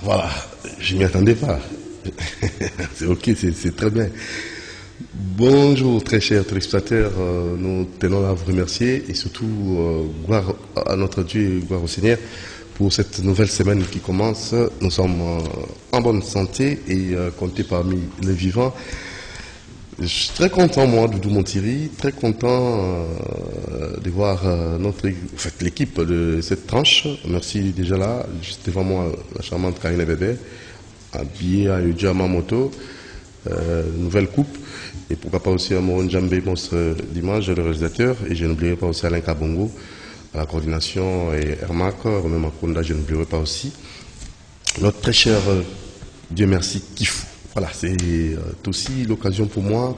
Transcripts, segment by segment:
Voilà, je m'y attendais pas. C'est ok, c'est très bien. Bonjour très chers téléspectateurs, nous tenons à vous remercier et surtout gloire à notre Dieu et gloire au Seigneur pour cette nouvelle semaine qui commence. Nous sommes en bonne santé et comptés parmi les vivants. Je suis très content, moi, Doudou Montiri, très content de voir l'équipe de cette tranche. Merci déjà là, juste devant moi, la charmante Karine Bébé, habillée à Yuja Mamoto, nouvelle coupe. Et pourquoi pas aussi Amoron Djambé, monstre d'image, le réalisateur. Et je n'oublierai pas aussi Alain Kabongo, à la coordination, et Ermak, Romain Makonda, je n'oublierai pas aussi. Notre très cher Dieu merci, Kifou. Voilà, c'est aussi l'occasion pour moi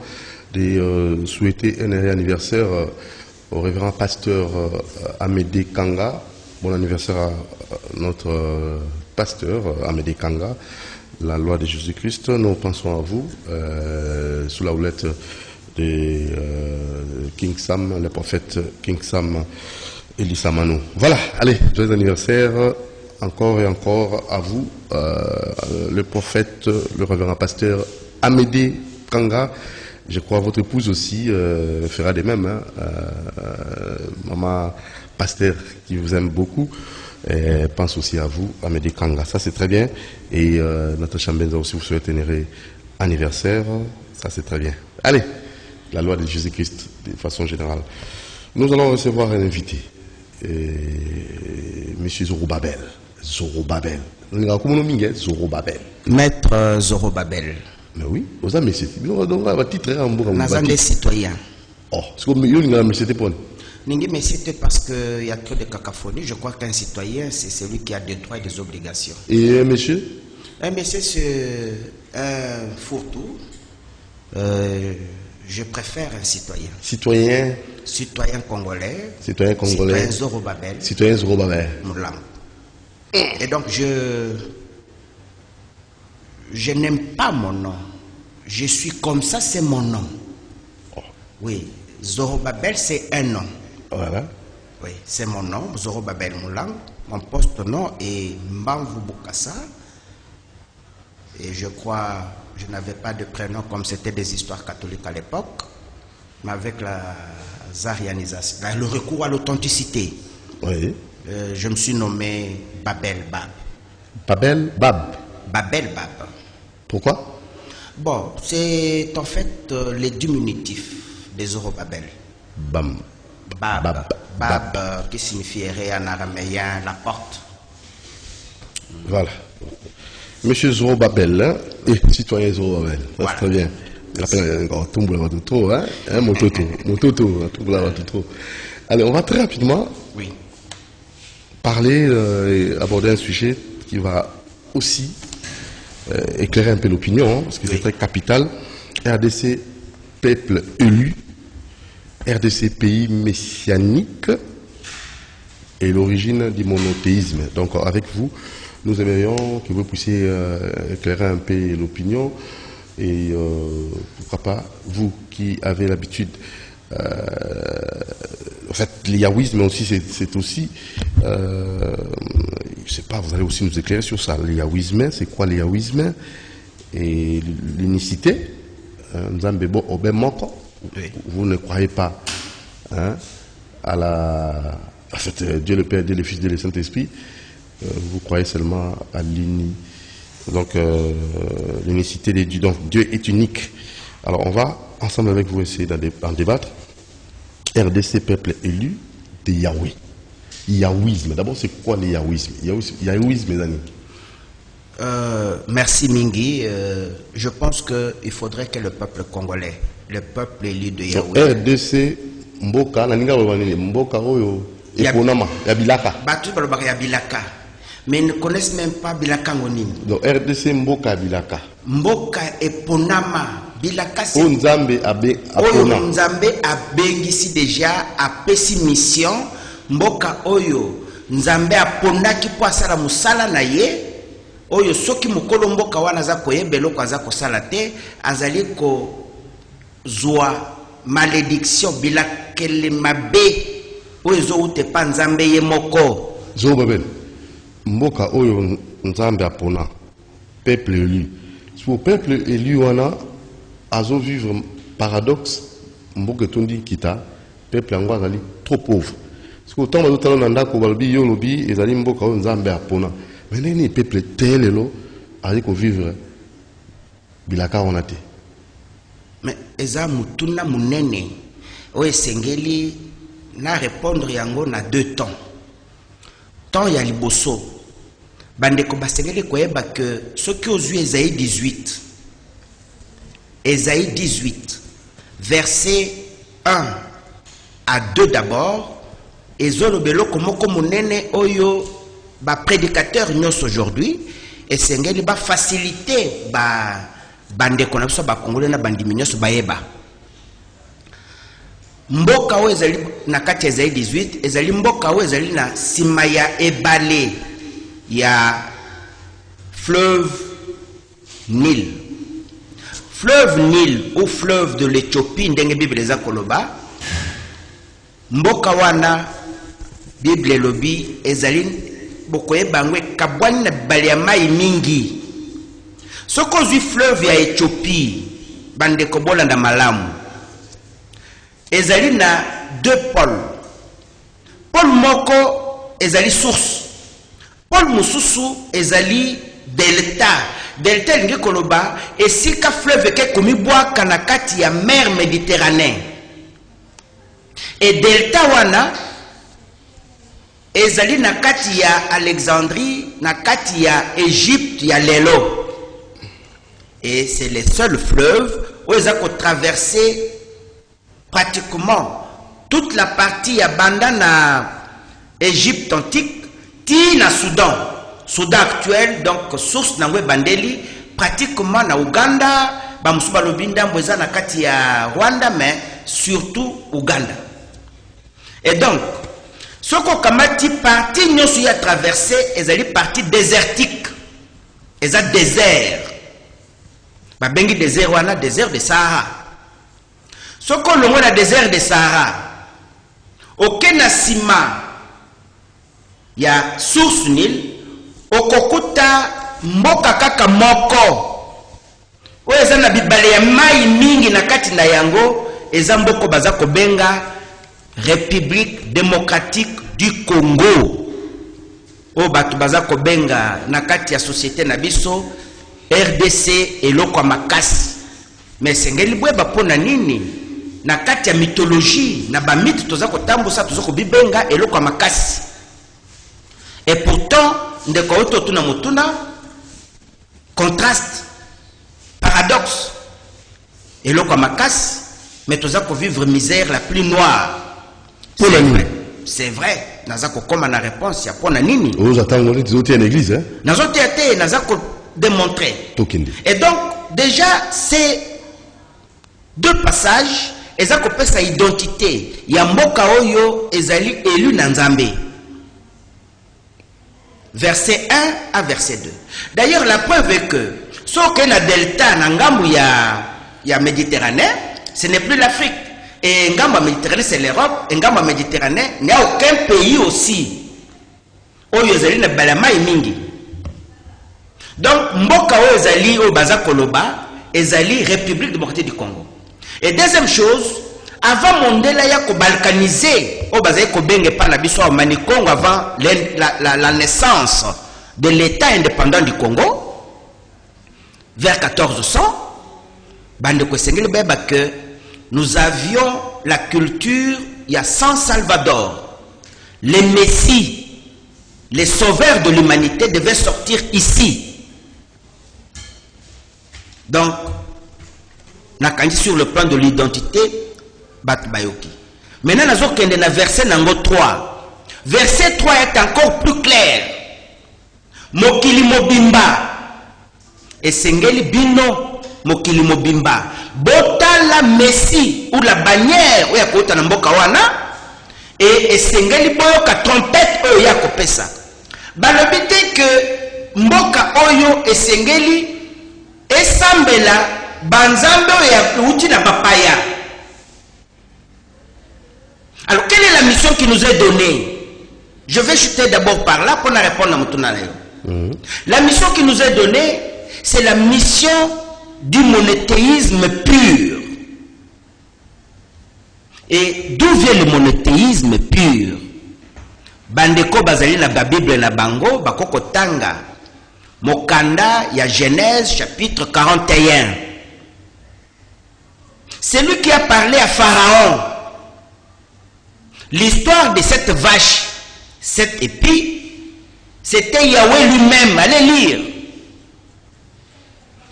de souhaiter un heureux anniversaire au révérend pasteur Amédée Kanga. Bon anniversaire à notre pasteur Amédée Kanga. La loi de Jésus-Christ, nous pensons à vous, sous la houlette de King Sam, le prophète King Sam Elissa Mano. Voilà, allez, joyeux anniversaire, encore et encore à vous, le prophète, le révérend pasteur Amédée Kanga. Je crois votre épouse aussi fera de même, hein, maman pasteur qui vous aime beaucoup. Pense aussi à vous, Amédée Kanga. Ça, c'est très bien. Et notre Chambenza aussi vous souhaite un heureux anniversaire. Ça, c'est très bien. Allez, la loi de Jésus-Christ, de façon générale. Nous allons recevoir un invité. Monsieur Zorobabel. Zorobabel. Zorobabel. Maître Zorobabel. Mais oui, vous avez titre Nazan citoyen. Oh, c'est comme c'était pour Mais c'était parce qu'il y a trop de cacophonie. Je crois qu'un citoyen, c'est celui qui a des droits et des obligations. Et un monsieur? Un monsieur, c'est un fourre-tout. Je préfère un citoyen. Citoyen? Citoyen congolais. Citoyen congolais. Citoyen Zorobabel. Citoyen Zorobabel. Moulam. Et donc, je n'aime pas mon nom. Je suis comme ça, c'est mon nom. Oh. Oui, Zorobabel, c'est un nom. Voilà. Oui, c'est mon nom, Zorobabel Moulang. Mon poste-nom est Mbamvu Bukassa. Et je crois, je n'avais pas de prénom comme c'était des histoires catholiques à l'époque. Mais avec la zarianisation, le recours à l'authenticité, oui. Je me suis nommé Babel Bab. Babel Bab. Babel Bab. Pourquoi? Bon, c'est en fait les diminutifs des Zorobabel. Bam. Bab. Bab, qui signifierait en araméen la porte. Voilà. Monsieur Zorobabel, hein, et citoyen Zorobabel. Voilà. C'est très bien. Il appelle encore Tumboula hein, Mototo, Tumboula Watutro. Allez, on va très rapidement parler et aborder un sujet qui va aussi éclairer un peu l'opinion, hein, parce que c'est très capital. RDC, peuple élu, RDC, pays messianique, et l'origine du monothéisme. Donc, avec vous, nous aimerions que vous puissiez éclairer un peu l'opinion, et pourquoi pas, vous qui avez l'habitude, en fait, l'yaouisme aussi, c'est aussi, je sais pas, vous allez aussi nous éclairer sur ça. L'yaouisme, c'est quoi l'yaouisme? Et l'unicité, Nzambebo Obemoko, vous ne croyez pas hein, à en fait, Dieu le Père, Dieu le Fils, Dieu le Saint-Esprit, vous croyez seulement à l'unicité des dieux. Donc Dieu est unique. Alors on va ensemble avec vous essayer d'en débattre. RDC, peuple élu de Yahweh. Yahouisme. D'abord, c'est quoi le yahouisme? Yahouisme, mes amis. Merci Mingi. Je pense qu'il faudrait que le peuple congolais, le peuple élu de Yahweh. RDC, Mboka, Mboka, Eponama, Yabilaka. Batu Balobaka Yabilaka. Mais ils ne connaissent même pas Bilaka Ngonim. Donc RDC, Mboka, Yabilaka. Mboka, Eponama. Bilaka, c'est. Nzambe abengisi déjà a pesi mission. Mboka Oyo. Nzambe aponaki po asala musala na ye. Oyo soki mukolo mboka wana za koyebelo kwa za kosala te azali ko zwa malédiction bilakele mabe oyo zo ute pa Nzambe ye moko. Zorobabel. Mboka Oyo nzambe apona peuple élu pour peuple élu wana azo vivre paradoxe mboka tondi kita peuple yango azali trop pauvre parce que autant bazotala na ndako balobi yo lobi ezali mboka oyo nzambe apona mais nini peuple telelo ali ko vivre bilaka wana te mais eza mutuna munene oyo esengeli na répondre yango na deux temps. Temps ya liboso bandeko basengeli koyeba que ce qui aux yeux Ésaïe 18 Ésaïe 18 verset 1 à 2 d'abord ezolobelo komoko munene oyo ba prédicateur nyos aujourd'hui esengeli ba faciliter ba bandeko na biso ba congolais na bandimi nyos bayeba mboka oyo ezali na kati ya Ésaïe 18 ezali mboka oyo ezali na sima ya ebale ya fleuve Nil. Fleuve Nil ou fleuve de l'Éthiopie ndenge Bible eza koloba mboka wana Bible elobi ezali bokoyeba ngwe kabwani na bale ya mai mingi soko zwi fleuve ya Éthiopie bandeko bolanda malamu ezali na deux pôles. Pôle moko ezali source. Pôle mususu ezali delta. Delta lingi koloba esika fleuve ke komibwaka na kati ya mer Méditerranée. Et delta wana ezali na kati ya Alexandrie, na kati ya Égypte ya lelo. Et c'est le seul fleuve où ils ont traversé pratiquement toute la partie ya banda na Égypte antique ti na Soudan actuel, donc source na ngwe bandeli pratiquement na Uganda ba musuba lobinda mbweza na kati ya Rwanda mais surtout Uganda. Et donc soko kamati partie nyosu ya traversé ezali partie désertique eza désert ba bengi désert wana désert de Sahara. Soko longo na désert de Sahara okena sima ya source Nil okokuta mboka kaka moko oyo eza na bibale ya mai mingi na kati na yango eza mboko baza kobenga République démocratique du Congo oyo bato baza kobenga na kati ya société na biso RDC eloko makasi mais sengeli bweba pona nini na kati ya mythologie na ba mythe toza kotambusa toza kobibenga eloko makasi. Et pourtant ndeko oto tuna mutuna contraste paradoxe eloko makasi mais toza ko vivre misère la plus noire. C'est vrai naza ko koma na réponse ya pona nini aux attendons les en église hein nazo tete naza ko démontrer. Et donc déjà c'est deux passages eza ko pesa identité ya mboka oyo ezali élu na Nzambe. Verset 1 à verset 2. D'ailleurs la preuve est que ce que na delta na ngambu ya Méditerranée, ce n'est plus l'Afrique. Et ngambu Méditerranée c'est l'Europe, et ngambu Méditerranée, il n'y a aucun pays aussi oyo ezali na balamai mingi. Donc mboka oyo ezali o baza koloba ezali République démocratique du Congo. Et deuxième chose, avant Mondela ya ko balkaniser o baza ko benge pa na biso mani Congo avant la naissance de l'État indépendant du Congo vers 1400 bande ko sengeli beba que nous avions la culture ya San Salvador, les messies, les sauveurs de l'humanité devaient sortir ici. Donc na kandi sur le plan de l'identité bat bayoki. Maintenant nazo kende na verset nango 3. Verset 3 est encore plus clair. Mokili mobimba esengeli bino mokili mobimba botala messi ou la bannière oya kota na mboka wana et esengeli boyoka trompette oyo ya kopesa balobi te que mboka oyo esengeli esambela banzambe oyo ya uti na bapaya. Alors quelle est la mission qui nous est donnée? Je vais chuter d'abord par là pour répondre à Moutouna. La mission qui nous est donnée, c'est la mission du monothéisme pur. Et d'où vient le monothéisme pur? Bandeko bazali na Bible na bango bakoko tanga mokanda ya Genèse chapitre 41. C'est lui qui a parlé à Pharaon. L'histoire de cette vache, cette épie, c'était Yahweh lui-même. Allez lire.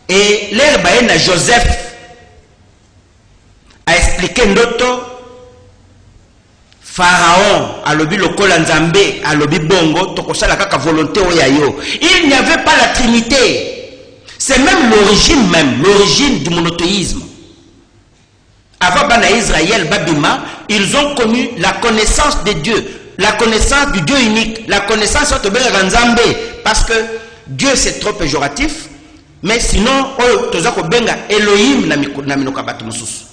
Et l'herbe à Joseph a expliqué Ndoto. Pharaon, alobi lokola nzambe, alobi bongo, tokosala kaka volonté oyayo. Il n'y avait pas la Trinité. C'est même l'origine du monothéisme. Avant Bana Israël, Babima, ils ont connu la connaissance de Dieu, la connaissance du Dieu unique, la connaissance de Nzambe, parce que Dieu c'est trop péjoratif, mais sinon, tozako benga Elohim na minokabatu mususu.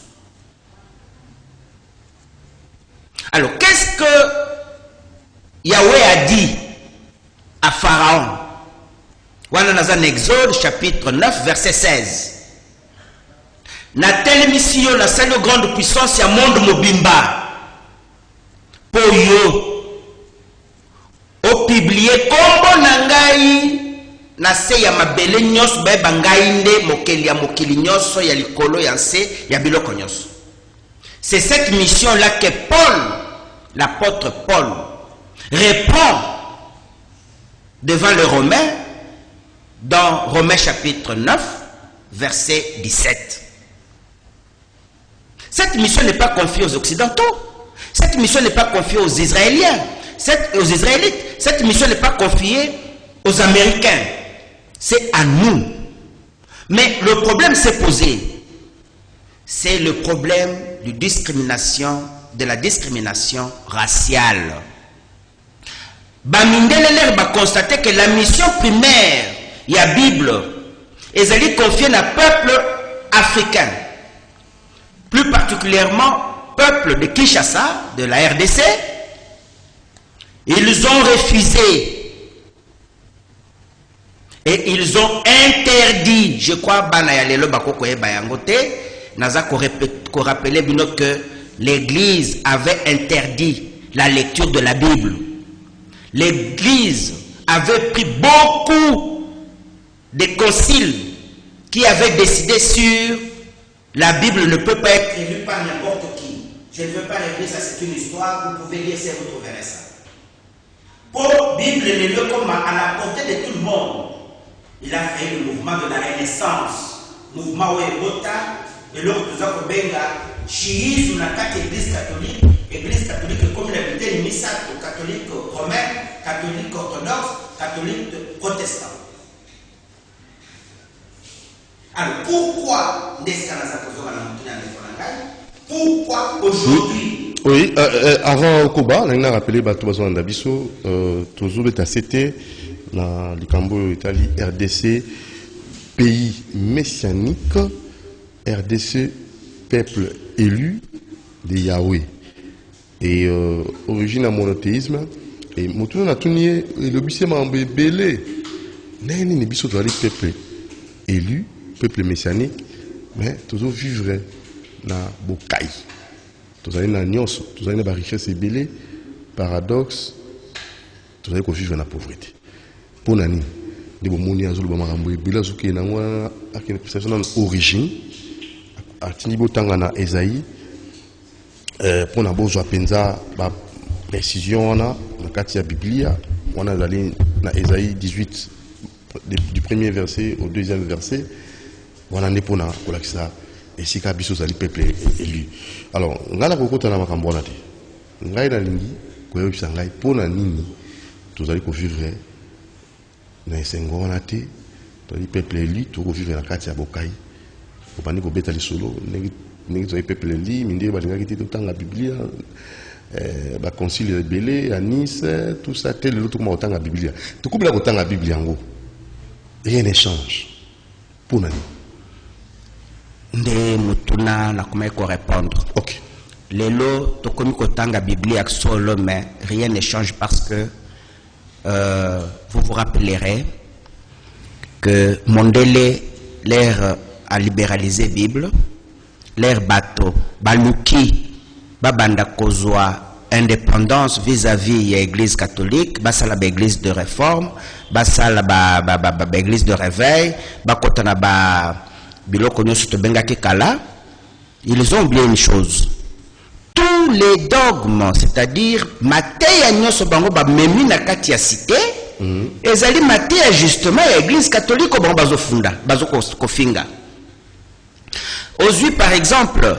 Alors, qu'est-ce que Yahweh a dit à Pharaon? Voilà dans un Exode, chapitre 9, verset 16. Na telle mission, la seule grande puissance, ya monde mobimba. Pour yo, au publier, kombo nangai, na se ya mabele nyos, ba bangai nde mokeli ya mokili nyoso, ya likolo ya nse, ya biloko nyoso. C'est cette mission-là que Paul, l'apôtre Paul, répond devant les Romains dans Romains chapitre 9, verset 17. Cette mission n'est pas confiée aux Occidentaux. Cette mission n'est pas confiée aux Israéliens, aux Israélites. Cette mission n'est pas confiée aux Américains. C'est à nous. Mais le problème s'est posé. C'est le problème de la discrimination raciale. Bamindele va constater que la mission primaire, il y a Bible, et elle est confiée à peuple africain, plus particulièrement peuple de Kinshasa, de la RDC. Ils ont refusé et ils ont interdit, je crois, Banayalelo Bakokoye Bayangote, Naza qu'on rappelait que l'Église avait interdit la lecture de la Bible. L'Église avait pris beaucoup de conciles qui avaient décidé sur la Bible ne peut pas être élue par n'importe qui. Je ne veux pas l'Église, ça c'est une histoire, vous pouvez lire ça, vous trouverez ça. Pour Bible n'est le comme à la portée de tout le monde. Il a fait le mouvement de la Renaissance, mouvement où est Bota. Et l'autre, nous avons benga chiisme dans quatre églises catholiques comme l'habité de Missa, catholique romain, catholique orthodoxe, catholique protestant. Alors pourquoi aujourd'hui? Oui, avant Koba, on a rappelé Batobazo Andabiso, toujours est cité dans le Cambo Italie, RDC, pays messianique. RDC, peuple élu de Yahweh. Et origine à monothéisme. Et Moutouna n'a tout nié, le bissé m'a embellé. N'est-ce pas biso doit peuple élu, peuple messianique, mais toujours vivre dans Bokaï. Tous allez dans Nyos, tous allez dans la richesse ébellée, paradoxe, tous allez vivre dans la pauvreté. Pour Nani, les bomoni azul bamarambo ébellé, ce qui est dans l'origine. Atinibo tangana Esaïe pour na bozo penza ba précision na kati ya Biblia on a allé na Esaïe 18 du premier verset au deuxième verset on a né pour na kolakisa et si ka biso zali peuple élu. Alors ngala kokota na makambo na te ngai na lingi ko yebisa ngai pour na nini tozali ko vivre na esengo na te tozali peuple élu to ko vivre na kati ya Bokai. Pour pas nous bêter les solos, nous avons peuple li, minde balinga qui était autant la Biblia, ba concile rebellé à Nice, tout ça tel l'autre comment autant la Biblia. Tout comme la autant la Biblia en gros. Rien ne change. Pour nani. Nde mutuna na comment répondre. OK. Lelo to comme autant la Biblia solo mais rien ne change parce que vous vous rappellerez que Mondele, l'ère a libéralisé la Bible, l'ère bateau, baluki, babanda kozwa, indépendance vis-à-vis de l'église catholique, basala l'église de réforme, basala l'église de réveil, bakotana biloko nyoso to bengaki kala, ils ont oublié une chose. Tous les dogmes, c'est-à-dire mateya nyoso bango ba memi na kati ya cité, ezali mateya justement l'église catholique bango bazofunda, bazokofinga. Aujourd'hui par exemple,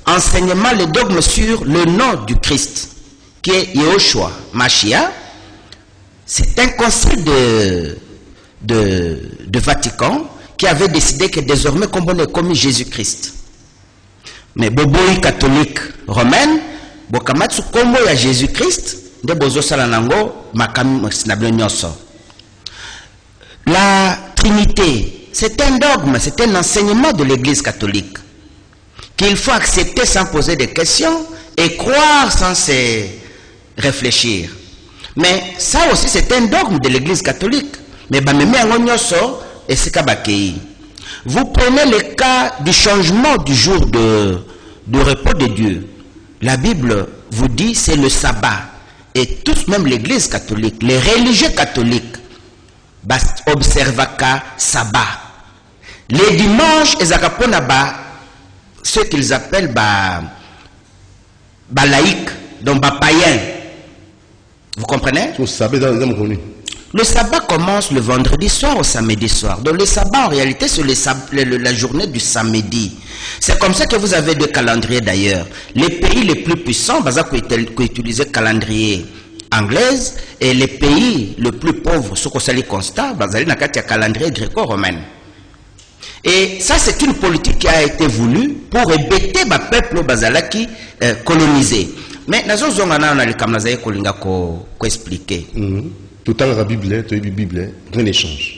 enseignement les dogmes sur le nom du Christ, qui est Yehoshua Mashiach. C'est un concile de Vatican qui avait décidé que désormais comme on est commis Jésus-Christ. Mais boboyi catholique romaine, bokamatsu kombo ya Jésus-Christ, de bozo salanango makam sinablo nyoso. La Trinité, c'est un dogme, c'est un enseignement de l'Église catholique qu'il faut accepter sans poser de questions et croire sans se réfléchir. Mais ça aussi c'est un dogme de l'Église catholique. Mais vous prenez le cas du changement du jour de repos de Dieu. La Bible vous dit c'est le sabbat. Et tous, même l'Église catholique, les religieux catholiques, observent le sabbat. Les dimanches, ils ont ce qu'ils appellent laïcs, donc païens. Vous comprenez? Le sabbat commence le vendredi soir au samedi soir. Donc le sabbat en réalité c'est la journée du samedi. C'est comme ça que vous avez deux calendriers d'ailleurs. Les pays les plus puissants, qui utilisent le calendrier anglais, et les pays les plus pauvres, ce qu'on s'appelle constat, il y a un calendrier gréco-romain. Et ça c'est une politique qui a été voulue pour ébêter le peuple bazalaki colonisé. Mais nous avons expliquer. Tout le temps la Bible, rien ne change.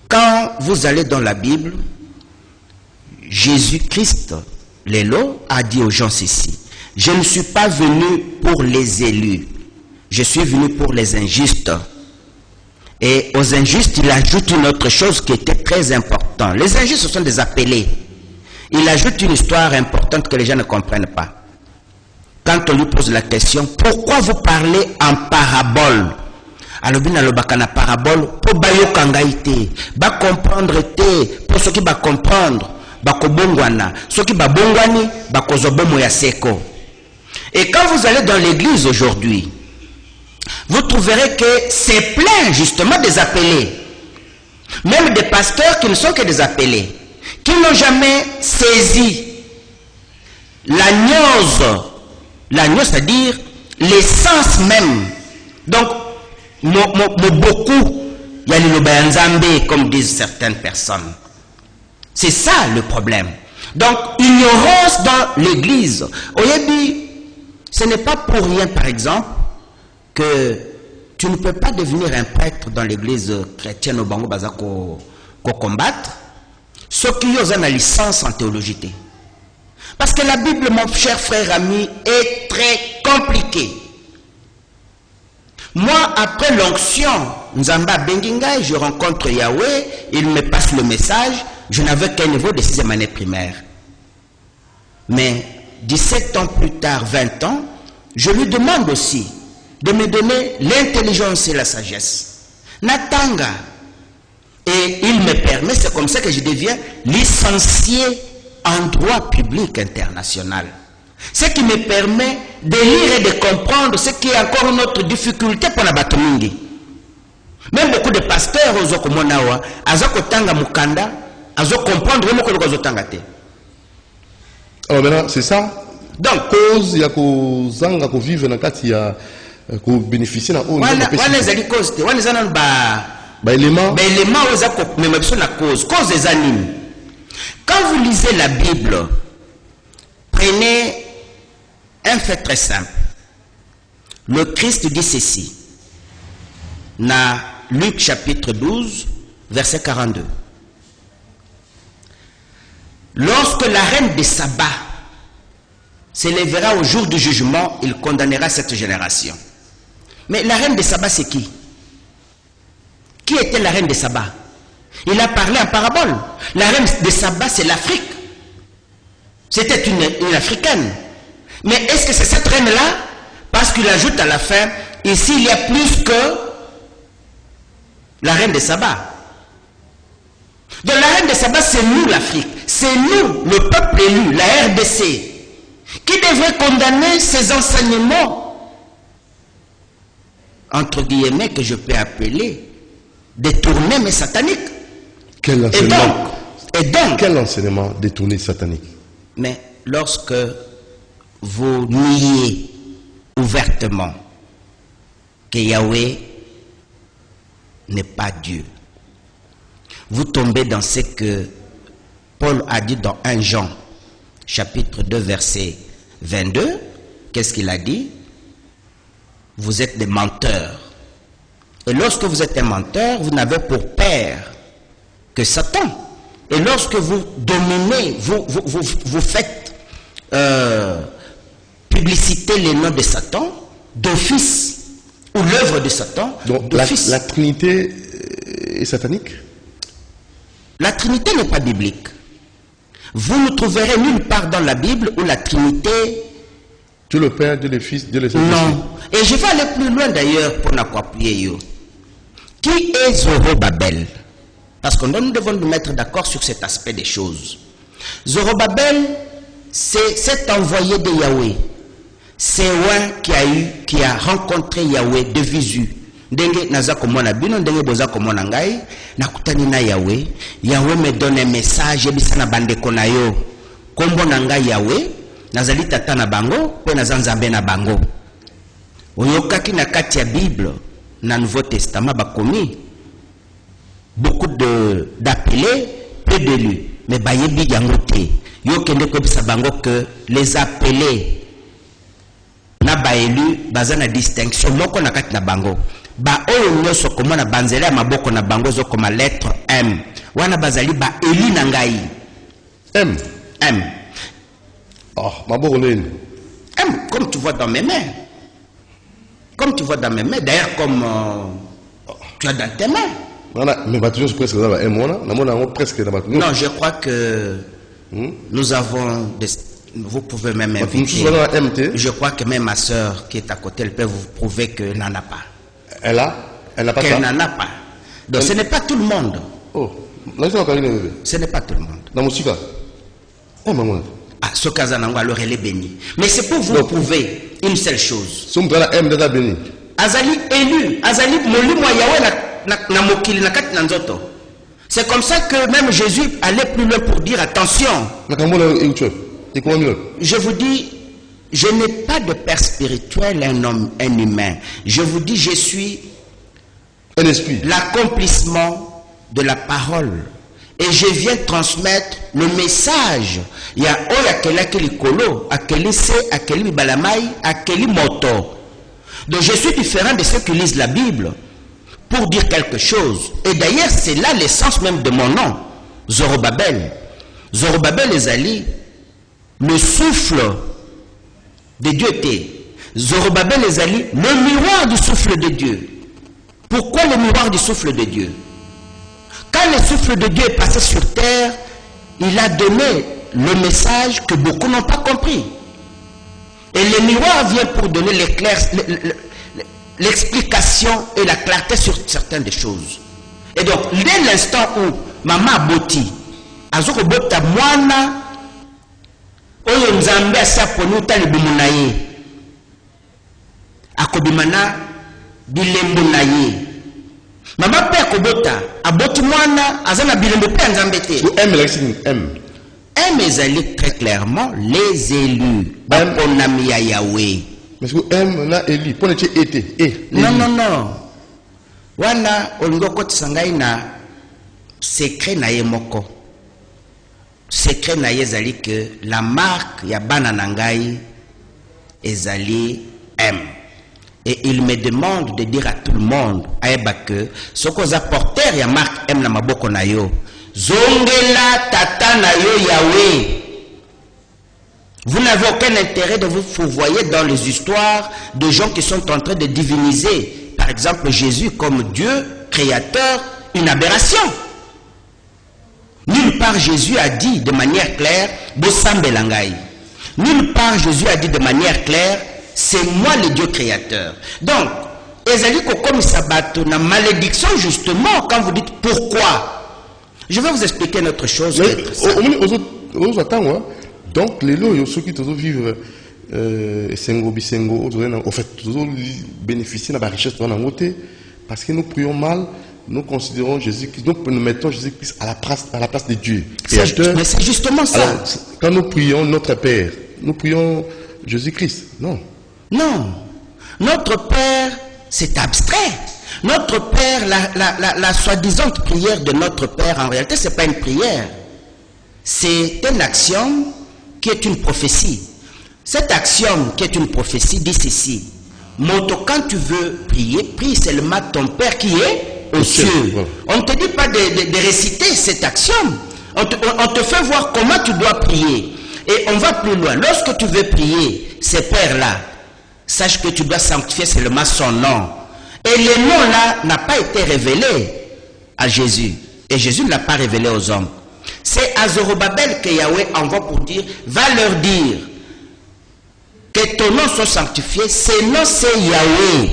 Quand vous allez dans la Bible, Jésus-Christ, l'élo, a dit aux gens ceci: je ne suis pas venu pour les élus, je suis venu pour les injustes. Et aux injustes, il ajoute une autre chose qui était très importante. Les injustes, ce sont des appelés. Il ajoute une histoire importante que les gens ne comprennent pas. Quand on lui pose la question, pourquoi vous parlez en parabole? Alors, bien, le bakana parabole, pour bayo kangaïté, ba comprendre té, pour ceux qui ba comprendre, ba kobongwana, ceux qui ba bongwani, ba kozobomo ya seko. Et quand vous allez dans l'église aujourd'hui, vous trouverez que c'est plein justement des appelés. Même des pasteurs qui ne sont que des appelés, qui n'ont jamais saisi l'agneau, c'est-à-dire l'essence même. Donc, beaucoup, il y a le bayanzambe, comme disent certaines personnes. C'est ça le problème. Donc, ignorance dans l'église. Oyebi, ce n'est pas pour rien, par exemple, que tu ne peux pas devenir un prêtre dans l'église chrétienne au Bango Bazako combattre, ceux qui ont une licence en théologie. Parce que la Bible, mon cher frère ami, est très compliquée. Moi, après l'onction, Nzamba Benginga, je rencontre Yahweh, il me passe le message, je n'avais qu'un niveau de 6e année primaire. Mais 17 ans plus tard, 20 ans, je lui demande aussi de me donner l'intelligence et la sagesse. Natanga. Et il me permet, c'est comme ça que je deviens licencié en droit public international. Ce qui me permet de lire et de comprendre ce qui est encore une autre difficulté pour la Batomingi. Même beaucoup de pasteurs, Azokotanga Mukanda, comprendre vraiment que nous avons. Alors maintenant, c'est ça. Donc, cause, il y a que vivre dans le cas, ko bénéficier na o wana ezali cause te wana ezana ba élément oza ko mema biso na cause des animes. Quand vous lisez la Bible, prenez un fait très simple. Le Christ dit ceci na Luc chapitre 12 verset 42. Lorsque la reine des sabbats s'élèvera au jour du jugement, il condamnera cette génération. Mais la reine des sabbats, c'est qui? Qui était la reine de Saba? Il a parlé en parabole. La reine de Saba, c'est l'Afrique. C'était une Africaine. Mais est-ce que c'est cette reine-là? Parce qu'il ajoute à la fin, ici il y a plus que la reine de Saba. Donc la reine de Saba, c'est nous l'Afrique. C'est nous, le peuple élu, la RDC, qui devrait condamner ces enseignements, entre guillemets, que je peux appeler détournés mais sataniques. Quel enseignement, et donc, quel enseignement détourné satanique? Mais lorsque vous niez ouvertement que Yahweh n'est pas Dieu, vous tombez dans ce que Paul a dit dans 1 Jean, chapitre 2, verset 22. Qu'est-ce qu'il a dit? Vous êtes des menteurs. Et lorsque vous êtes un menteur, vous n'avez pour père que Satan. Et lorsque vous dominez, vous faites publiciter les noms de Satan, d'office, ou l'œuvre de Satan, donc d'office. La Trinité est satanique? La Trinité n'est pas biblique. Vous ne trouverez nulle part dans la Bible où la Trinité... Dieu le Père, Dieu le Fils, Dieu le Saint-Esprit. Non. Et je vais aller plus loin d'ailleurs pour n'appuyer. Qui est Zorobabel? Parce que nous devons nous mettre d'accord sur cet aspect des choses. Zorobabel, c'est cet envoyé de Yahweh. C'est un qui a rencontré Yahweh de visu. Ndenge naza komona bino, ndenge boza komona ngai, nakutani na Yahweh. Yahweh me donne un message, ebisa na bandeko na yo. Kombo na ngai Yahweh, nazali tata na bango, pe naza nzambe na bango. Oyokaki na kati ya Bible, na Nouveau Testament bakomi, beaucoup d'appelés, peu d'élus. Mais bayebi yango te. Yo kende ko bisa bango que les appelés na ba élus baza na distinction moko na kati na bango. Ba oyo nyoso komona banzela ya maboko na bango zo koma lettre M. Wana bazali ba élu na ngai. M. M. Oh, maboko nini? M, comme tu vois dans mes mains. Comme tu vois dans mes mains, d'ailleurs comme tu as dans tes mains. Mais toujours presque dans la M, presque dans la... Non, je crois que nous avons des... Vous pouvez même inviter. Je crois que même ma soeur qui est à côté, elle peut vous prouver qu'elle n'en a pas. Elle n'a pas ça? Qu'elle n'en a pas. Donc ce n'est pas tout le monde. Oh, ce n'est pas tout le monde. Dans mon sucre. Oh, maman. Ah, ce cas alors elle est bénie. Mais c'est pour vous prouver une seule chose. Azali élu, Azali molimo Yahweh na mokili na kati na nzoto. C'est comme ça que même Jésus allait plus loin pour dire attention. Je vous dis, je n'ai pas de père spirituel, un humain. Je vous dis, je suis un esprit. L'accomplissement de la parole. Et je viens transmettre le message. Il y a akeli kolo, akeli se, akeli balamai, akeli moto. Donc je suis différent de ceux qui lisent la Bible pour dire quelque chose. Et d'ailleurs, c'est là l'essence même de mon nom, Zorobabel. Zorobabel Ezali, le souffle de Dieu était. Zorobabel Ezali, le miroir du souffle de Dieu. Pourquoi le miroir du souffle de Dieu? Quand le souffle de Dieu est passé sur terre, il a donné le message que beaucoup n'ont pas compris. Et le miroir vient pour donner l'explication et la clarté sur certaines des choses. Et donc, dès l'instant où Maman Boti, Azoko Bota Mwana, Oyo Nzambe Asaponu Talibumunaye, Akobimana Bilembo Naye. Maman Père Kobota, Aboti Mwana, Azana Bilembo Père Nzambe Te. M ezali très clairement les élus. Baponamia Yahweh. Mais que M na élu, pour être été. Non. Wana olingoko tsangai na secret na yemoko. Secret na ezali que la marque ya bana nangai ezali M. Et il me demande de dire à tout le monde, aeba que ce qu'on a porté ya marque M na maboko na yo. Zongela tata na yo Yahweh. Vous n'avez aucun intérêt de vous fourvoyer dans les histoires de gens qui sont en train de diviniser, par exemple Jésus comme Dieu, créateur une aberration. Nulle part Jésus a dit de manière claire, Bosambelangai. Nulle part Jésus a dit de manière claire, c'est moi le Dieu créateur. Donc, Ezaliko comme sabato, na malédiction justement, quand vous dites pourquoi. Je vais vous expliquer une autre chose. Donc, les lois, ceux qui doivent vivre, en fait, bénéficier de la richesse de notre côté, parce que nous prions mal. Nous considérons Jésus-Christ, nous mettons Jésus-Christ à la place de Dieu. Mais c'est justement ça. Alors, quand nous prions notre Père, nous prions Jésus-Christ. Non. Non. Notre Père, c'est abstrait. Notre Père, la soi-disant prière de notre Père, en réalité, ce n'est pas une prière. C'est un axiome qui est une prophétie. Cet axiome qui est une prophétie dit ceci. Moto, quand tu veux prier, prie seulement ton Père qui est aux cieux. Voilà. On ne te dit pas de réciter cet axiome. On te fait voir comment tu dois prier. Et on va plus loin. Lorsque tu veux prier ces pères-là, sache que tu dois sanctifier seulement son nom. Et le nom-là n'a pas été révélé à Jésus. Et Jésus ne l'a pas révélé aux hommes. C'est à Zorobabel que Yahweh envoie pour dire, va leur dire que ton nom soit sanctifié. Ce nom, c'est Yahweh.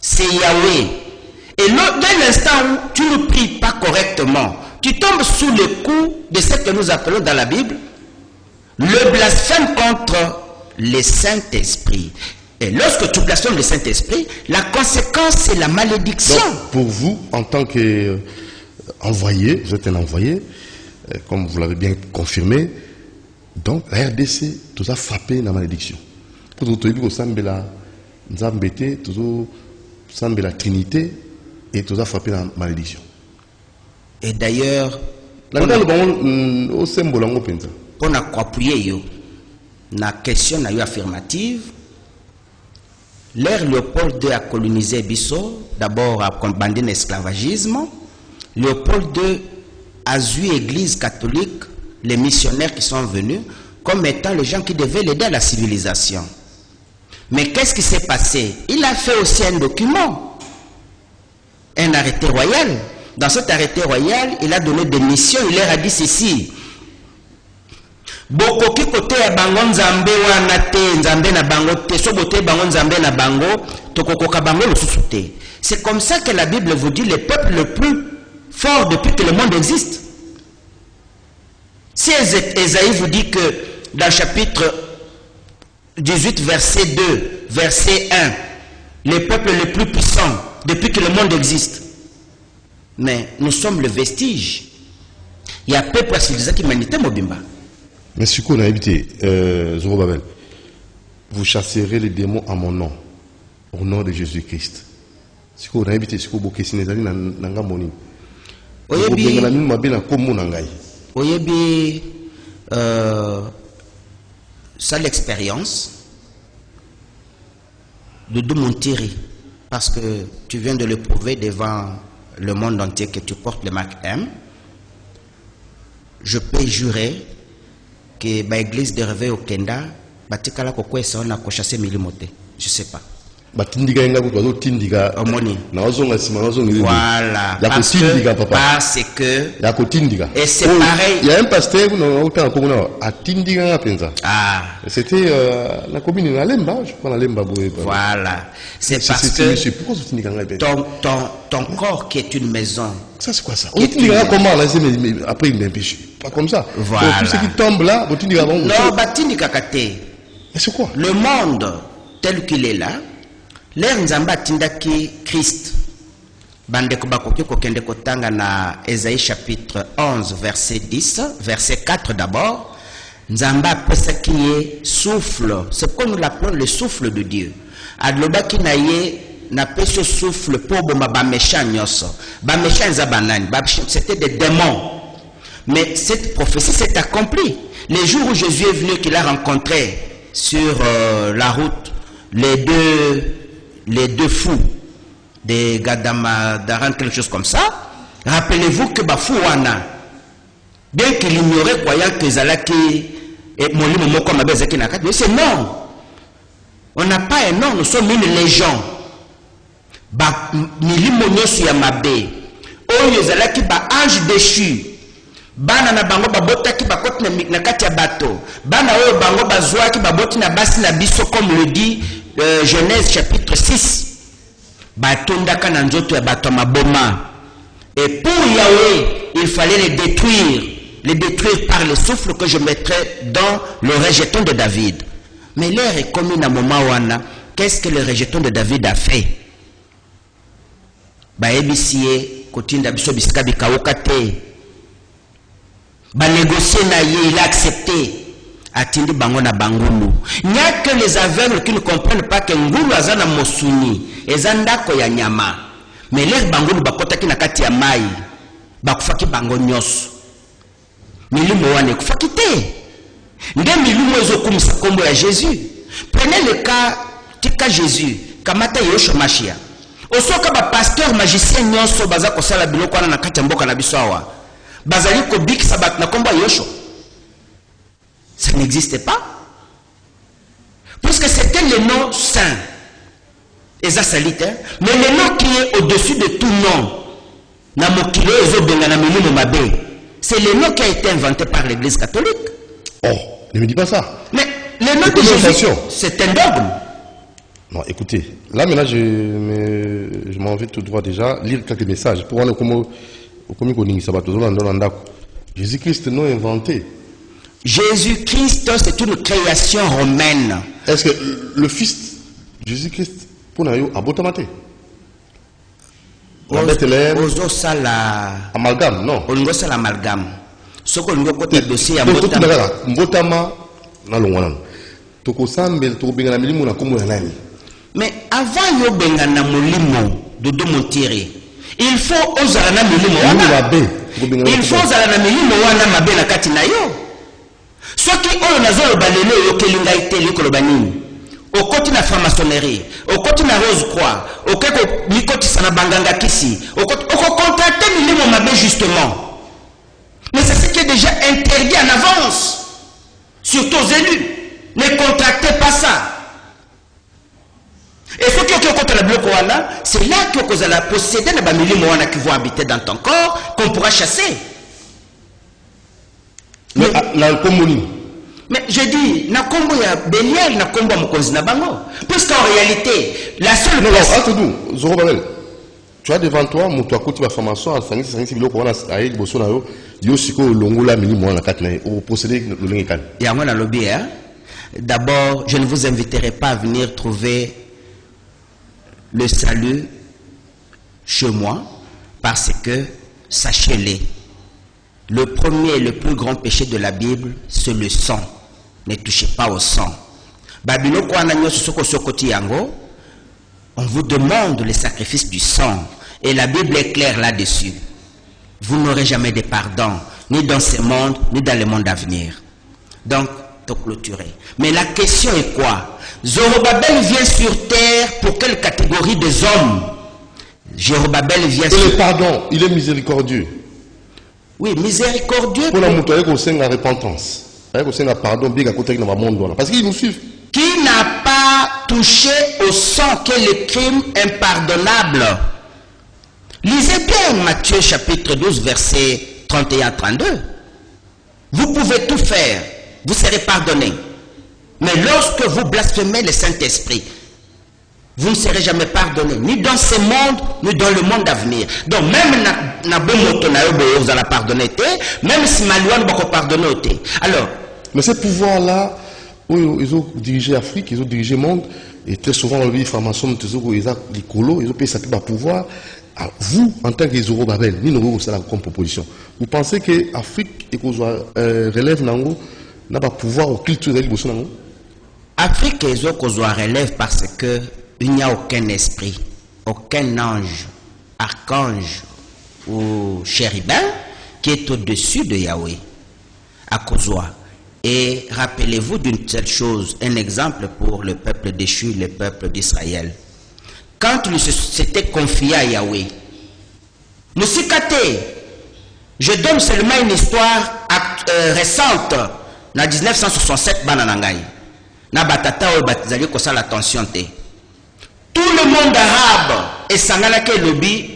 C'est Yahweh. Et dès l'instant où tu ne pries pas correctement, tu tombes sous le coup de ce que nous appelons dans la Bible le blasphème contre le Saint-Esprit. Et lorsque tu blasphèmes le Saint-Esprit, la conséquence c'est la malédiction. Donc, pour vous, en tant qu'envoyé, vous êtes un envoyé, comme vous l'avez bien confirmé, donc la RDC, tout a frappé la malédiction. Pour tout le monde, la Trinité, et tout a frappé la malédiction. Et d'ailleurs, pour appuyer la question affirmative, l'ère Léopold II a colonisé Bissau, d'abord à combattre l'esclavagisme. Léopold II a vu l'église catholique, les missionnaires qui sont venus, comme étant les gens qui devaient l'aider à la civilisation. Mais qu'est-ce qui s'est passé? Il a fait aussi un document. Un arrêté royal. Dans cet arrêté royal, il a donné des missions. Il leur a dit ceci. Bokoki kote ya bango nzambe wana te, nzambe na bango te, so bote bango nzambe na bango, tokokoka bango lususu te. C'est comme ça que la Bible vous dit le peuple le plus fort depuis que le monde existe. Si Ésaïe vous dit que dans chapitre 18, verset 2, verset 1, le peuple le plus puissant depuis que le monde existe. Mais nous sommes le vestige. Il y a peu pour civiliser l'humanité, Mobimba. Mais ce qu'on a évité, Zorobabel, vous chasserez les démons à mon nom, au nom de Jésus-Christ. Ce qu'on a évité, ce qu'on a évité, c'est Oyebi, ça l'expérience de Doumontiri, parce que tu viens de le prouver devant le monde entier que tu portes le marque M. Je peux jurer que l'église de Réveil au Kenda, batikala kokwe saona ko chasser milimote. Je sais pas. Batindiga nga ko tindiga omoni. Na ozonga sima ozonga. Voilà. Parce que ya ko tindiga. Et c'est pareil. Il y a un pasteur no autant ko na atindiga nga penza. Ah. C'était la commune na Lemba, je crois na Lemba boye. Voilà. C'est parce que ton corps qui est une maison. Ça c'est quoi ça? On tindiga comment là après il m'empêche. Pas comme ça. Voilà. Tout ce qui tombe là, botindiga bon. Non, batindiga kate. Mais c'est quoi? Le monde tel qu'il est là, l'ère nzamba tindaki Christ. Bandeko bakoki kokende kotanga na Ésaïe chapitre 11 verset 10, verset 4 d'abord. Nzamba pesaki ye souffle, c'est comme nous l'appelons le souffle de Dieu. Adlobaki na ye na peso souffle pour bomba ba méchant nyoso. Ba méchant zabanani, c'était des démons. Mais cette prophétie s'est accomplie. Les jours où Jésus est venu, qu'il a rencontré sur la route les deux fous des Gadama Daran, quelque chose comme ça. Rappelez-vous que Bafouana, bien qu'il ignorait croyant que Zalaki et Molimo Moko Mabezaki Nakat, mais c'est non. On n'a pas un nom, nous sommes une légion. ba milimo nyoso ya mabe oyo ezalaki ba ange déchu bana na bango babotaki bakoti na kati ya bato bana oyo bango bazwaki baboti na basi na biso comme le dit Genèse chapitre 6 batondaka na nzoto ya bato maboma. Et pour Yahweh il fallait les détruire par le souffle que je mettrais dans le rejeton de David. Mais l'heure est comme une moment wana. Qu'est-ce que le rejeton de David a fait? Ba ebisie kotinda biso bisika bikauka te. Ba négocier na ye, il a accepté. Atindi bango na bangulu. Il n'y a que les aveugles qui ne comprennent pas que ngulu azana mosuni, ezandako ya nyama. Mais les bangulu bakotaki na kati ya mai, bakufaki bango nyos. Milimu wane kufaki te. Nde milimu ezokumisa kombo ya Jésus. Prenez le cas Jésus, kamata Yoshua Mashia. Osoka ba pasteur magicien nyonso baza kosala biloko wana na kati ya mboka na biso awa. Bazali ko bik sabat na kombo Yoshua. Ça n'existait pas. Puisque c'était le nom saint. Et ça salite, hein? Mais le nom qui est au-dessus de tout nom, c'est le nom qui a été inventé par l'Église catholique. Oh, ne me dis pas ça. Mais le nom de Jésus, c'est un dogme. Non, écoutez, là maintenant je m'en vais tout droit déjà lire quelques messages pour voir comment Jésus-Christ non inventé. Jésus-Christ, c'est une création romaine. Est-ce que le fils Jésus-Christ pour nous a botamate? Amalgame, non. Amalgame. Ce qu'on doit côté dossier à mais avant yo bengana molimo dodo montiri, il faut ozala molimo wana. Il faut ozala molimo wana mabe na kati na yo. Soki oyo nazolo balelo yo kelinga iteli koloba nini? Okoti na franc-maçonnerie, okoti na Rose Croix, okeko mikoti sana banganga kisi, okoti contracter milimo mabe justement. Mais c'est ce qui est déjà interdit en avance. Surtout aux élus. Ne contractez pas ça. Et ce qui est contre la bloc, c'est là que vous allez posséder les milimo qui vont habiter dans ton corps, qu'on pourra chasser. Mais je dis, na kombo ya Belial, na kombo mokonzi na bango. Puisqu'en réalité, la seule chose... Tu as devant toi, mon toi côté ma formation, à 5 biloko wana aïe boso na yo siko longola milimo na katna au procédé le lingikan. Ya ngona lobby hein. D'abord, je ne vous inviterai pas à venir trouver le salut chez moi parce que sachez-le, le premier et le plus grand péché de la Bible, c'est le sang. Ne touchez pas au sang. Babiloko ananyo soko sokoti yango. On vous demande le sacrifice du sang. Et la Bible est claire là-dessus. Vous n'aurez jamais de pardon, ni dans ce monde, ni dans le monde à venir. Donc, te clôturer. Mais la question est quoi? Zorobabel vient sur terre pour quelle catégorie des hommes? Zorobabel vient sur... le pardon, il est miséricordieux. Oui, miséricordieux. Pour la montrer qu'on sait la repentance. Qu'on sait la pardon, bien qu'à côté de notre monde. Parce qu'ils nous suivent. Qui n'a pas touché au sang qu'est le crime impardonnable? Lisez bien Matthieu chapitre 12 verset 31-32. Vous pouvez tout faire, vous serez pardonné. Mais lorsque vous blasphémez le Saint-Esprit, vous ne serez jamais pardonné, ni dans ce monde, ni dans le monde à venir. Donc même na bomoto na yobo vous allez pardonner, même si malouane bako pardonner. Alors, mais ce pouvoir-là, ils ont dirigé l'Afrique, ils ont dirigé le monde, et très souvent, on vit formation, ils ont les colos, ils ont payé ça par pouvoir. Alors, vous, en tant que Zorobabel, ni nous avons comme proposition. Vous pensez que l'Afrique relève n'a pas pouvoir au culturel de Afrique relève parce que il n'y a aucun esprit, aucun ange, archange ou chérubin qui est au-dessus de Yahweh. À Kozwa. Et rappelez-vous d'une telle chose, un exemple pour le peuple déchu, le peuple d'Israël. Quand il s'était confié à Yahweh, je donne seulement une histoire récente, en 1967, bananangai. Na batata ou batizali ko sala attention te. tout le monde arabe esanganaki elobi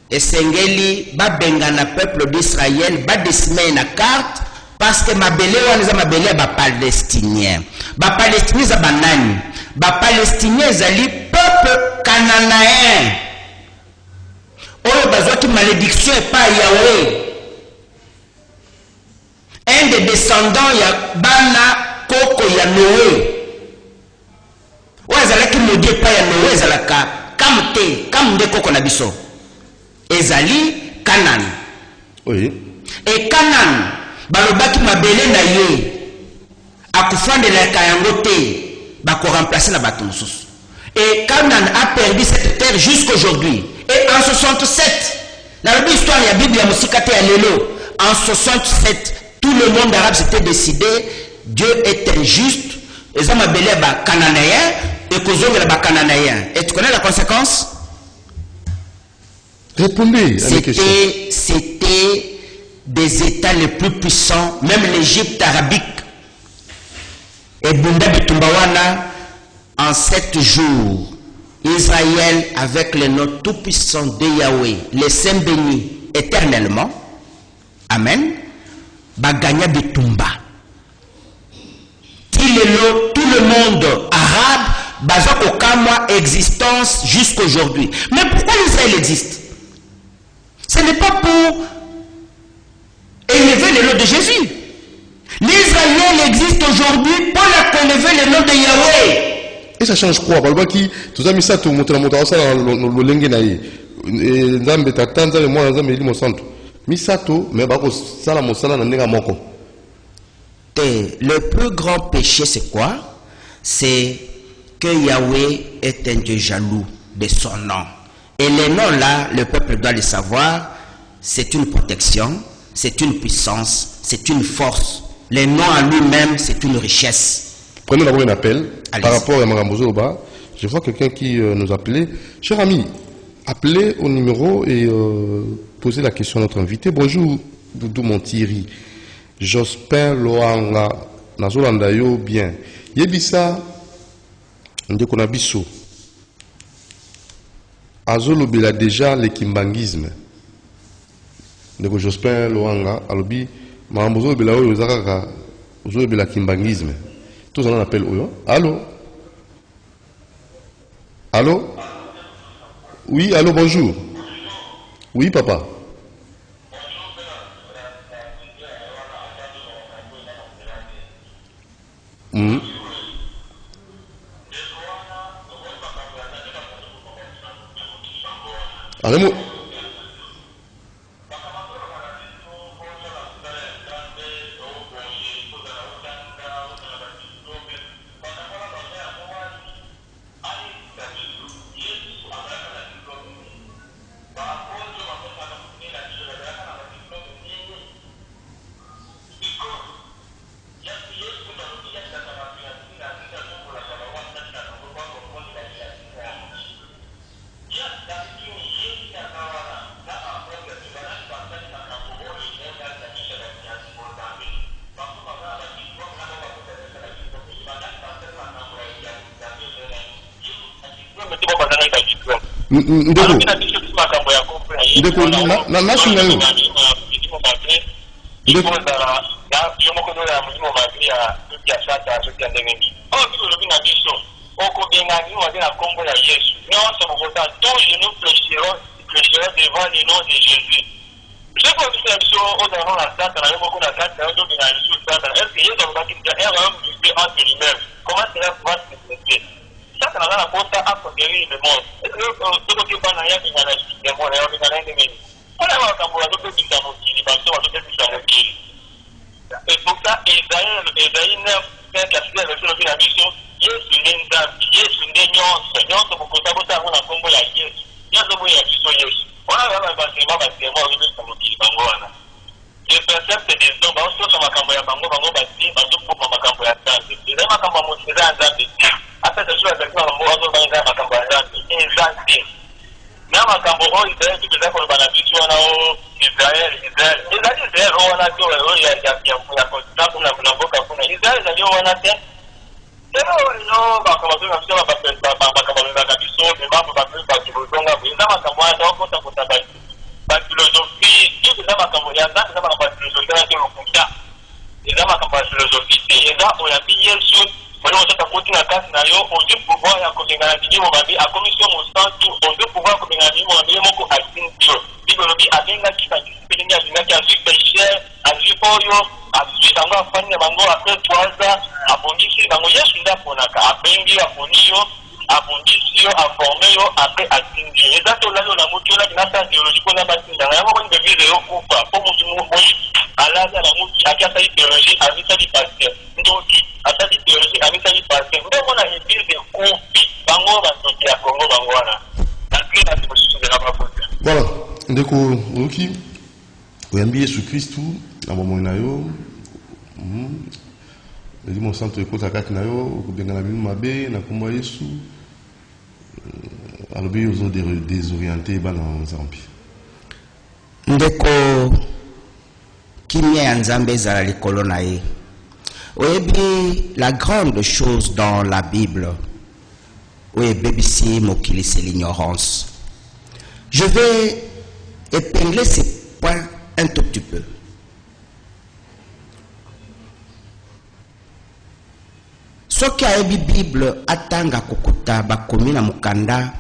esengeli babengana peuple d'Israël badesine na carte parce que mabele wana eza mabele ya bapalestinien. Bapalestinien eza banani? Bapalestinien ezali peuple cananéen oyo bazwaki malédiction epai Yahweh. Un des descendants ya bana koko ya Noé oyo ezalaki modi epai ya Noé ezalaka kamu nde koko na biso ezali Canaan. Oui. Et Canaan balobaki mabele na ye akufandelaka yango te bako remplacer na bato mosusu. Et Canaan a perdu cette terre jusqu'aujourd'hui. Et en 67, dans l'histoire de la Bible ya musikate ya lelo, en 67 tout le monde arabe s'était décidé Dieu est injuste. Et ça mabele ba cananéen et kozongela ba cananéen. Et tu connais la conséquence? Répondez à mes questions. C'était des États les plus puissants, même l'Égypte arabique. Et Bunda Bitumbawana, en 7 jours, Israël, avec le nom tout-puissant de Yahweh, les saints bénis éternellement, Amen, Baganya Bitumba. Tout le monde arabe, Bazako Kamwa existence jusqu'aujourd'hui. Mais pourquoi Israël existe? Ce n'est pas pour élever le nom de Jésus. L'Israël existe aujourd'hui pour élever le nom de Yahweh. Et ça change quoi? Parce que tout ça, ça tout montre la montagne, ça le lengue naïe. Nzambe tatanza le moi nzambe li mosanto. Misato, mais bako sala mosala na nenga moko. Le plus grand péché c'est quoi? C'est que Yahweh est un Dieu jaloux de son nom. Et les noms là, le peuple doit le savoir, c'est une protection, c'est une puissance, c'est une force. Les noms en lui-même, c'est une richesse. Prenons d'abord un appel par rapport à Magambozo Oba. Je vois quelqu'un qui nous appelait. Cher ami, appelez au numéro et posez la question à notre invité. Bonjour, Doudou Montiri. Jospin Loanga, Nazolanda yo bien. Yebisa, Ndekonabiso. Azolobela déjà le kimbangisme. Ndeko Jospin Loanga, alobi, Magambozo Obela oyo ezakaka, ozolobela kimbangisme. Tous on appelle Oyo. Allô? Allô? Oui, allô, bonjour. Oui, papa. Mmh. Allez-moi. Voilà, ndeko oki oyambi Yesu Kristu na bomoi na yo. Eli mon centre ekota kati na yo okobengana bino mabe na kombo ya Yesu. Alobi ozo désorienté bana Nzambe. Ndeko kimia ya Nzambe ezala likolo na ye. Oyebi la grande chose dans la Bible. Oyebebisi mokili c'est l'ignorance. Je vais épingler ces points un tout petit peu. Soki ayebi Bible atanga kokuta bakomi na mukanda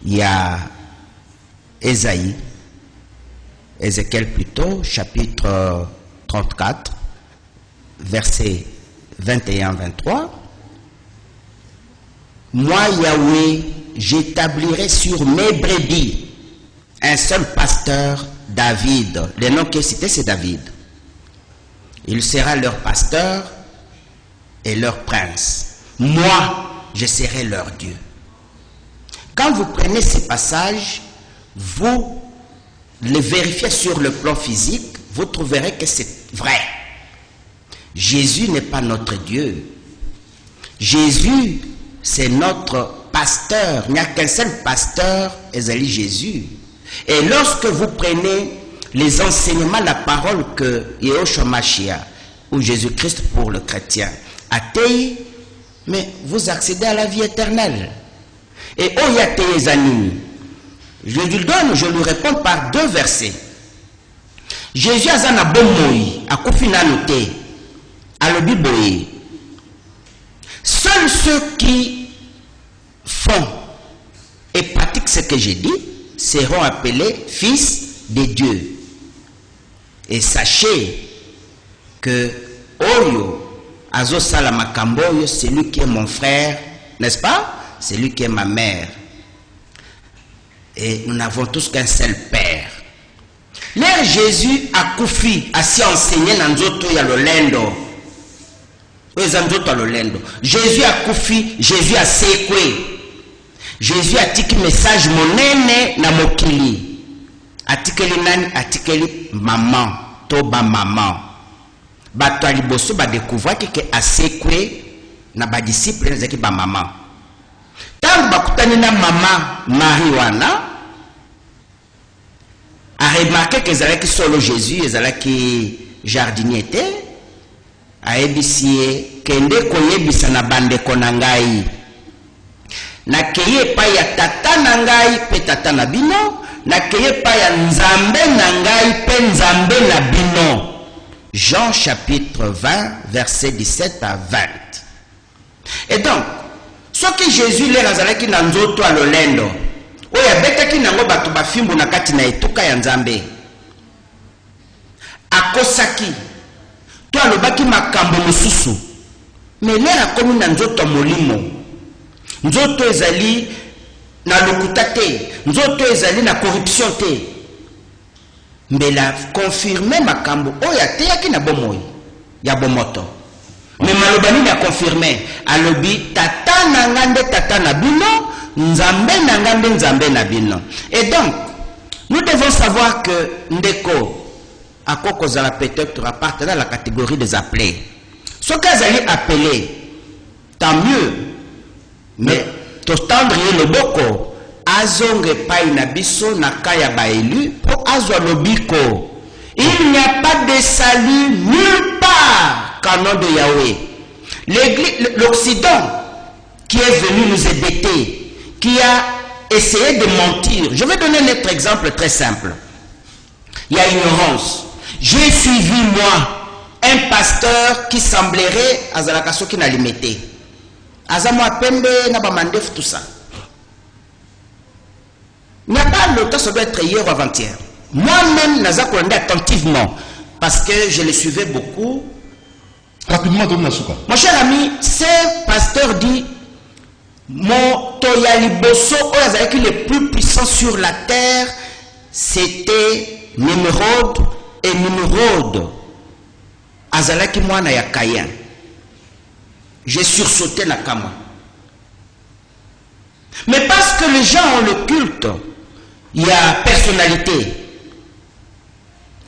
ya Esaïe, Ézéchiel plutôt, chapitre 34, versets 21-23. Moi, Yahweh, j'établirai sur mes brebis un seul pasteur, David. Le nom qui est cité, c'est David. Il sera leur pasteur et leur prince. Moi, je serai leur Dieu. Quand vous prenez ces passages, vous les vérifiez sur le plan physique, vous trouverez que c'est vrai. Jésus n'est pas notre Dieu. Jésus, c'est notre pasteur. Il n'y a qu'un seul pasteur, Ezali Jésus. Et lorsque vous prenez les enseignements, la parole que Yehoshua Mashiach, ou Jésus-Christ pour le chrétien, a tei, mais vous accédez à la vie éternelle. Et Oyate Ezanini, je lui réponds par 2 versets. Jésus azana bomoi, a kofina noté, à le biboye. Seuls ceux qui font et pratiquent ce que j'ai dit seront appelés fils de Dieu. Et sachez que Oyo, Azo Salamakamboyo, c'est lui qui est mon frère, n'est-ce pas? C'est lui qui est ma mère. Et nous n'avons tous qu'un seul père. L'air Jésus a koufi, a si enseigné dans Nzoto ya Lolendo. Jésus a koufi, Jésus a sekwe. Jésus a tiki message monene na mokili. Atikeli nani, atikeli maman, toba maman. Bato aliboso ba découvrir que a sekwe na ba disciple zaki ba maman. Tant bakutani na maman Marie wana a remarqué que zalaki solo Jésus et zalaki jardinier était. A ebisie kende koyebisa na bandeko na ngai na keye pa ya tata na ngai pe tata na bino na keye pa ya nzambe na ngai pe nzambe na bino. Jean chapitre 20 verset 17 à 20. Et donc ce que Jésus le razalaki na nzoto a lolendo oya betaki nango bato bafimbu na kati na etuka ya nzambe akosaki to alobaki makambo mosusu mais lera komi na nzoto molimo nzoto ezali na lokuta te nzoto ezali na corruption te mbela confirmer makambo oyo ateyaki na bomoi ya bomoto mais maloba nini a confirmer alobi tata na nga nde tata na bino nzambe na nga nde nzambe na bino. Et donc nous devons savoir que ndeko akokozala peut-être appartenant à la catégorie des appelés. Ce qu'ils allaient appeler, tant mieux. Mais totendre le boko, azonge païna biso na kaya ba élu pour azwa lobiko. Il n'y a pas de salut nulle part qu'en nom de Yahweh. L'Occident qui est venu nous ébêter, qui a essayé de mentir. Je vais donner un autre exemple très simple. Il y a ignorance. J'ai suivi, moi, un pasteur qui semblerait à Zalakaso qui n'a limité. Azamo Pembe n'a pas mandé tout ça. Il n'y a pas le temps, ça doit être hier ou avant-hier. Moi-même, Nazak Rwanda attentivement, parce que je le suivais beaucoup. Rapidement, Dom Nasuka. Mon cher ami, ce pasteur dit mon Toyaliboso, le plus puissant sur la terre, c'était Nimrod et Nimrod. Azalaki mwana ya Caïn. J'ai sursauté na kama. Mais parce que les gens ont le culte, il y a personnalité.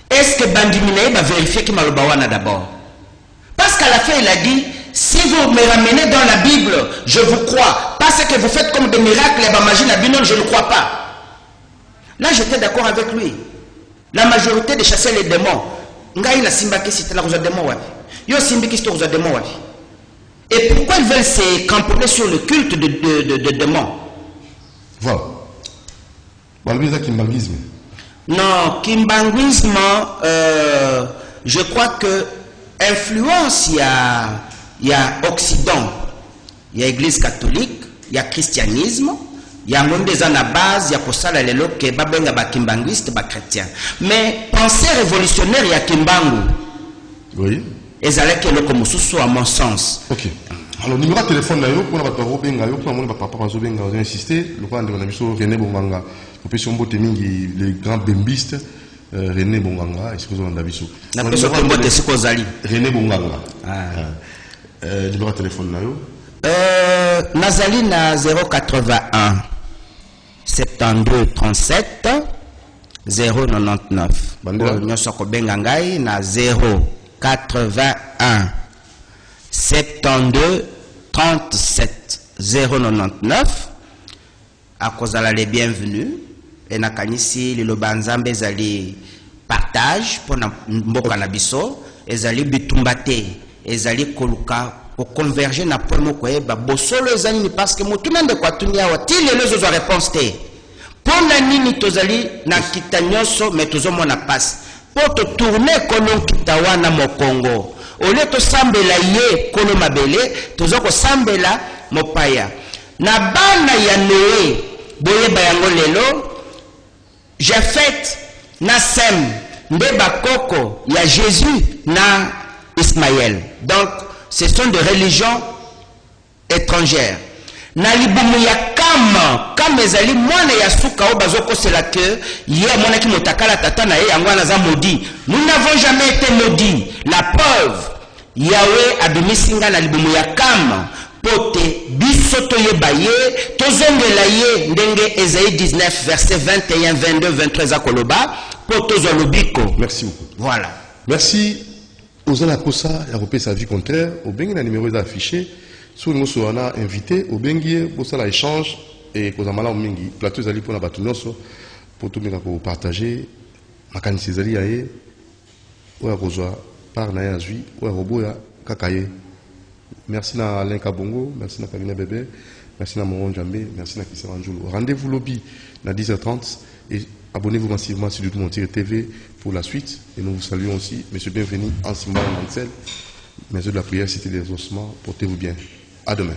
Est-ce que Bandimine va vérifier qui m'a le bawana d'abord? Parce qu'à la fin, il a dit, si vous me ramenez dans la Bible, je vous crois. Parce que vous faites comme des miracles, et magie, je ne crois pas. Là, j'étais d'accord avec lui. La majorité de chasser les démons. Et pourquoi ils veulent se camponner sur le culte de démons? Voilà. Balbiza Kimbanguisme. Non, Kimbanguisme, je crois que influence, il y a Occident, il y a Église catholique, il y a christianisme, il y a même des ans à base, il y a pour ça les locs qui babenga ba kimbanguiste, ba chrétien. Mais pensée révolutionnaire, il y a Kimbangu. Oui. Et ça l'est que comme sous à mon sens. Ok. Alors numéro de téléphone là, pour la battre benga, pour la papa benga, on a insisté. Le point de mon ami René Bonganga, opération Botemingi, les grands bembistes. René Bonganga, est-ce que vous en avez vu? La personne qui m'a dit Kozali. René Bonganga. Numéro de téléphone là. Nazali na 081 72 37 099. Nyosoko bengangai na 081 72 37 099. À cause de les bienvenus. Et nakanisi le lobanzambe zali partage pour mboka na biso ezali bitumbate ezali koluka ko converger na pomo ko eba bosolo ezali parce que mutuna nde kwatunia wati les autres réponse te pona nini tozali na kitanyoso mais tozomona passe pour te tourner kolon kitawana mokongo ole to sambela ye kono mabele tozoko sambela mopaya na bana ya Noé boyeba yango lelo Japhet, na Sem, Ndeba Koko, il y a Jésus, na Ismaël. Donc, ce sont des religions étrangères. Na libumu ya kama ezali mwana ya suka o bazoko c'est la que hier mwana ki motakala tata na ye yango na za maudit. Nous n'avons jamais été maudits. La preuve, Yahweh abimisinga na libumu ya kama. Pote bisoto yebaye tozongela ye ndenge Esaïe 19 verset 21 22 23 akoloba poto zolobiko. Merci beaucoup. Voilà. Merci aux Alakosa et à sa vie contraire au bengi na numéro affiché sur nous soana invité au bengi pour ça l'échange et pour amala mingi plateau zali pour na batunoso pour tout menga ko partager makanisi zali yaye oya kozwa par na yazui oya roboya kakaye. Merci à Alain Kabongo, merci à Kabina Bébé, merci à Moron Djambé, merci à Kissa Anjoulou. Rendez-vous lobby à 10h30 et abonnez-vous massivement sur YouTube Montir TV pour la suite. Et nous vous saluons aussi, monsieur bienvenu, en Simba Mansel, maison de la prière, cité des ossements, portez-vous bien. À demain.